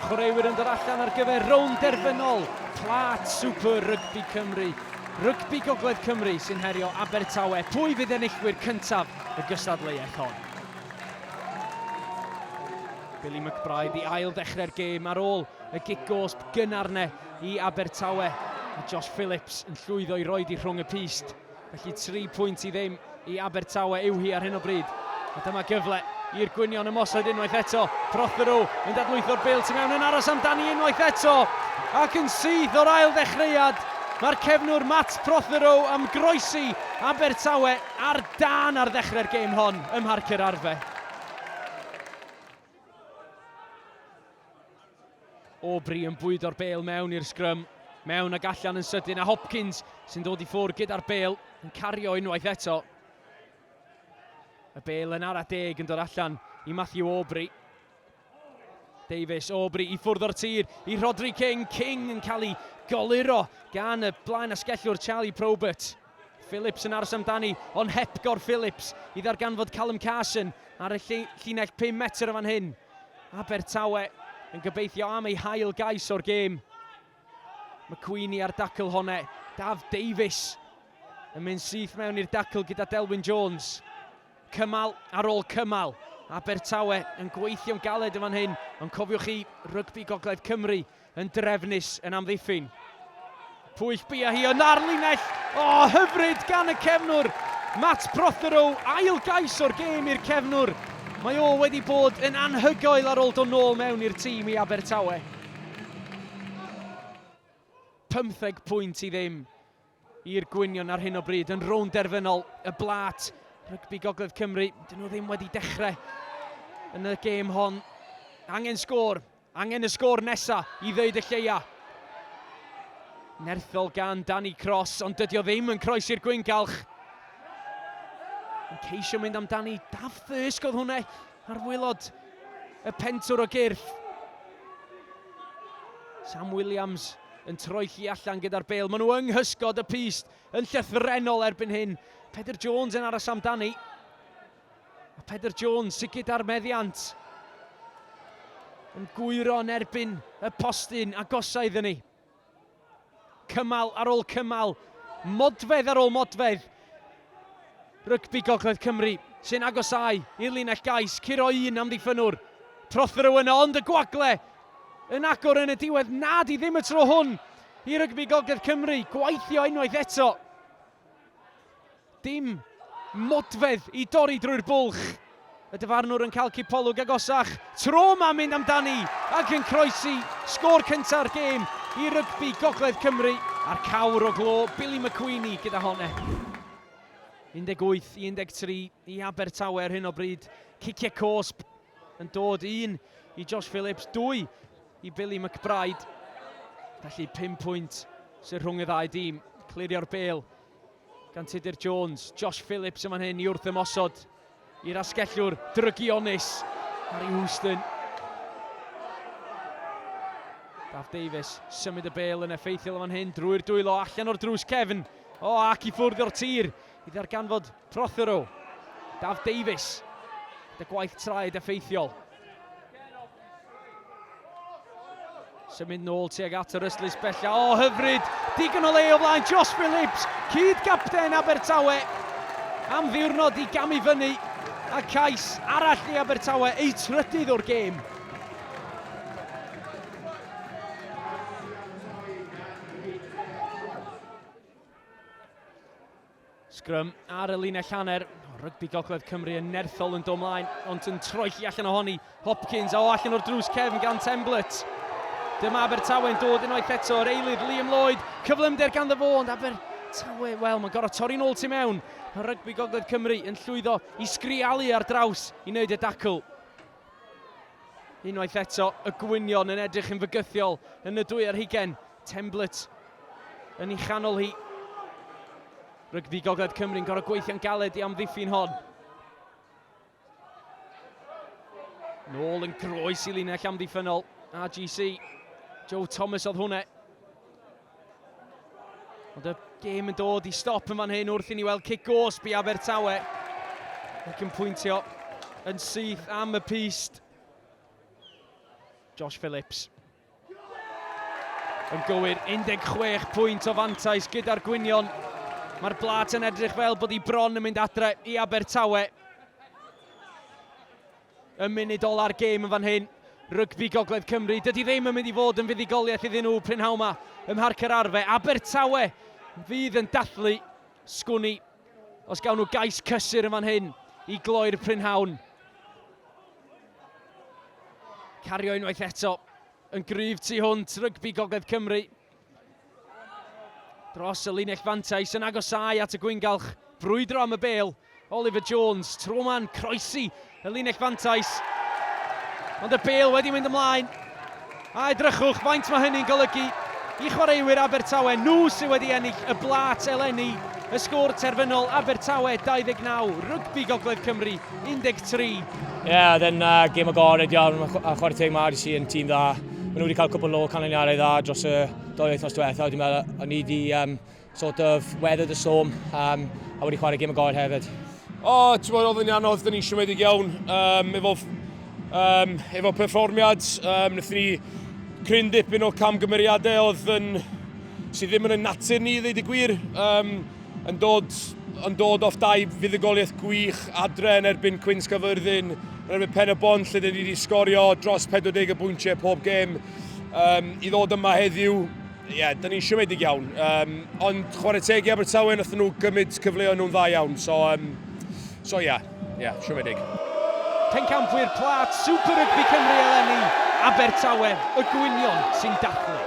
chwaraewyr yn dod allan ar gyfer rownd derfynol. Plat Super Rygbi Cymru. Rygbi Gogledd Cymru sy'n herio Abertawe. Pwy fydd enillwyr cyntaf y gystadleuaeth hon? Billy McBride i ail ddechrau'r gêm ar ôl y gigosb gynnar i Abertawe. A Josh Phillips yn llwyddo i roed i rhwng y pist. Felly 3 pwynt i ddim i Abertawe yw hi ar hyn o bryd. A dyma gyfle i'r gwynion ymosod unwaith eto. Prothero yn dadlwytho'r bêl tu mewn yn aros amdani unwaith eto. Ac yn syth o'r ail ddechreuad. Mae'r cefnwr Matt Prothero am groesi Abertawe ar dan ar ddechrau'r gêm hon ym Mharc yr Arfau. Aubrey yn bwydo'r bêl mewn i'r sgrym. Mewn ag allan yn sydyn, a Hopkins sy'n dod i ffwrdd gyda'r bêl yn cario unwaith eto. Y bêl yn ara deg yn dod allan i Matthew Aubrey. Davies, Aubrey i ffwrdd o'r tir i Rodri King. King yn cael ei goluro gan y blaen asgellwr Charlie Probert. Phillips yn aros amdani, ond hepgor Phillips i ddarganfod Callum Carson ar y llinell 5 metr o fan hyn. Abertawe yn gobeithio am ei hail gais o'r gêm. McQueenie ar dacl honne. Daf Davies yn mynd syth mewn i'r dacl gyda Delwyn Jones. Cymal ar ôl cymal. Abertawe yn gweithio'n galed yn fan hyn, ond cofiwch chi, Rygbi Gogledd Cymru yn drefnus yn amddiffyn. Pwyll bia hi yn arlinell. Hyfryd gan y cefnwr. Matt Prothero, ail gais o'r gêm i'r cefnwr. Mae o wedi bod yn anhygoel ar ôl dod nôl mewn i'r tîm i Abertawe. 15 pwynt i ddim i'r gwynion ar hyn o bryd yn rownd derfynol y Blat. Rygbi Gogledd Cymru, dyn nhw ddim wedi dechrau yn y gêm hon. Angen y sgôr nesa i ddeud y lleia. Nerthol gan Danny Cross, ond dydy o ddim yn croes i'r gwyngalch. Yn ceisio mynd amdani, Daf Thirsk oedd hwnne ar wylod y pentwr o gyrff. Sam Williams yn troelli allan gyda'r bêl. Maen nhw yng nghysgod y pist yn llythrenol erbyn hyn. Peter Jones yn aros amdani. A Peter Jones sy'n gyda'r meddiant. Yn gwyro yn erbyn y postyn agosaidd yn ni. Cymal ar ôl cymal. Modfedd ar ôl modfedd. Rygbi Gogledd Cymru sy'n agosau i'r linell gais. Curo un am ddiffynwr. Prothero yno, ond y gwagle yn agor yn y diwedd. Nad i ddim y tro hwn i Rygbi Gogledd Cymru. Gwaithio unwaith eto. Dim modfedd i dorri drwy'r bwlch. Y dyfarnwr yn cael cipolwg agosach. Tro ma'n mynd amdani ac yn croesi sgôr cynta'r gêm i Rygbi Gogledd Cymru. A'r cawr o glo, Billy McQueenie gyda honne. 18-13 i Abertawe ar hyn o bryd. Ciciau cosp yn dod, 1 i Josh Phillips, 2 i Billy McBride. Felly 5 pwynt sy'n rhwng y ddau dîm. Clirio'r bêl gan Tudur Jones. Josh Phillips yn fan hyn i wrth ymosod i'r asgellwr drygionus Harry Houston. Daf Davies symud y bêl yn effeithiol yn fan hyn drwy'r dwylo allan o'r drws cefn. Ac i ffwrdd o'r tir i ddarganfod Prothero. Daf Davies. Y gwaith traed effeithiol. Symud nôl tuag at yr ystlys bella. Hyfryd! Digon o le o flaen Josh Phillips. Cyd-gapten Abertawe. Am ddiwrnod i gamu fyny. A cais arall i Abertawe ei trydydd o'r gêm. Sgrym ar y linell hanner. Rygbi Gogledd Cymru yn nerthol yn dod ymlaen, ond yn troelli allan ohoni. Hopkins allan o'r drws cefn gan Temblet. Dyma Abertawe yn dod unwaith eto, yr eilydd Liam Lloyd, cyflymder ganddo fo, ond Abertawe, wel, mae'n gorfod torri nôl tu mewn. Rygbi Gogledd Cymru yn llwyddo i sgrialu ar draws i wneud y dacl. Unwaith eto, y gwynion yn edrych yn fygythiol yn y dwy ar hugen. Temblet yn ei chanol hi. Rygbi Gogledd Cymru'n gorfod gweithio'n galed i amddiffyn hon. Nôl yn groes i linell amddiffynol. RGC. Joe Thomas oedd hwnne. Ond y gêm yn dod i stop yn fan hyn wrth i ni weld kick-gosb i Abertawe. Ac yn pwyntio yn syth am y pist. Josh Phillips. Yn gywir, 16 pwynt o fantais gyda'r gwynion. Mae'r Plat yn edrych fel bod hi bron yn mynd adre i Abertawe. Y munud ola'r gêm yn fan hyn. Rygbi Gogledd Cymru. Dydy ddim yn mynd i fod yn fuddigoliaeth iddyn nhw prynhawn yma ym Mharc yr Arfau. Abertawe fydd yn dathlu sgwni os gawn nhw gais cysur yn fan hyn i gloi'r prynhawn. Cario unwaith eto. Yn gryf tu hwnt, Rygbi Gogledd Cymru. Dros y linell fantais yn agosau at y gwyngalch. Brwydro am y bêl. Oliver Jones, troman, croesi y linell fantais. Ond y bêl wedi mynd ymlaen. A edrychwch, faint mae hynny'n golygu i chwaraewyr Abertawe. Nhw sydd wedi ennill y Plat eleni. Y sgôr terfynol Abertawe 29, Rygbi Gogledd Cymru 13. Then gêm agored iawn, a chwarae teg mae RGC yn tîm dda. Maen nhw wedi cael cwpl o canlyniadau dda dros y 2 wythnos diwethaf. Dwi'n meddwl, o'n i wedi sort of weathered the storm a wedi chwarae gêm agored hefyd. Ti'n meddwl, oedd yn anodd, dyn ni'n siomedig iawn. Efo perfformiad, wnaethon ni cryn dipyn o camgymeriadau sydd ddim yn y natur ni, ddeud y gwir. Yn dod off 2 fuddugoliaeth gwych adre yn erbyn Cwins Cyfyrddin, yn erbyn Pen y Bont lle dyn ni wedi sgorio dros 40 bwyntiau pob gêm. I ddod yma heddiw, dyn ni'n siomedig iawn. Ond chwarae teg i Abertawe, nathon nhw gymryd cyfleoedd nhw'n dda iawn. So siomedig. Pencampwyr Plat, Super Rygbi Cymru eleni, Abertawe, y gwynion sy'n dathlu.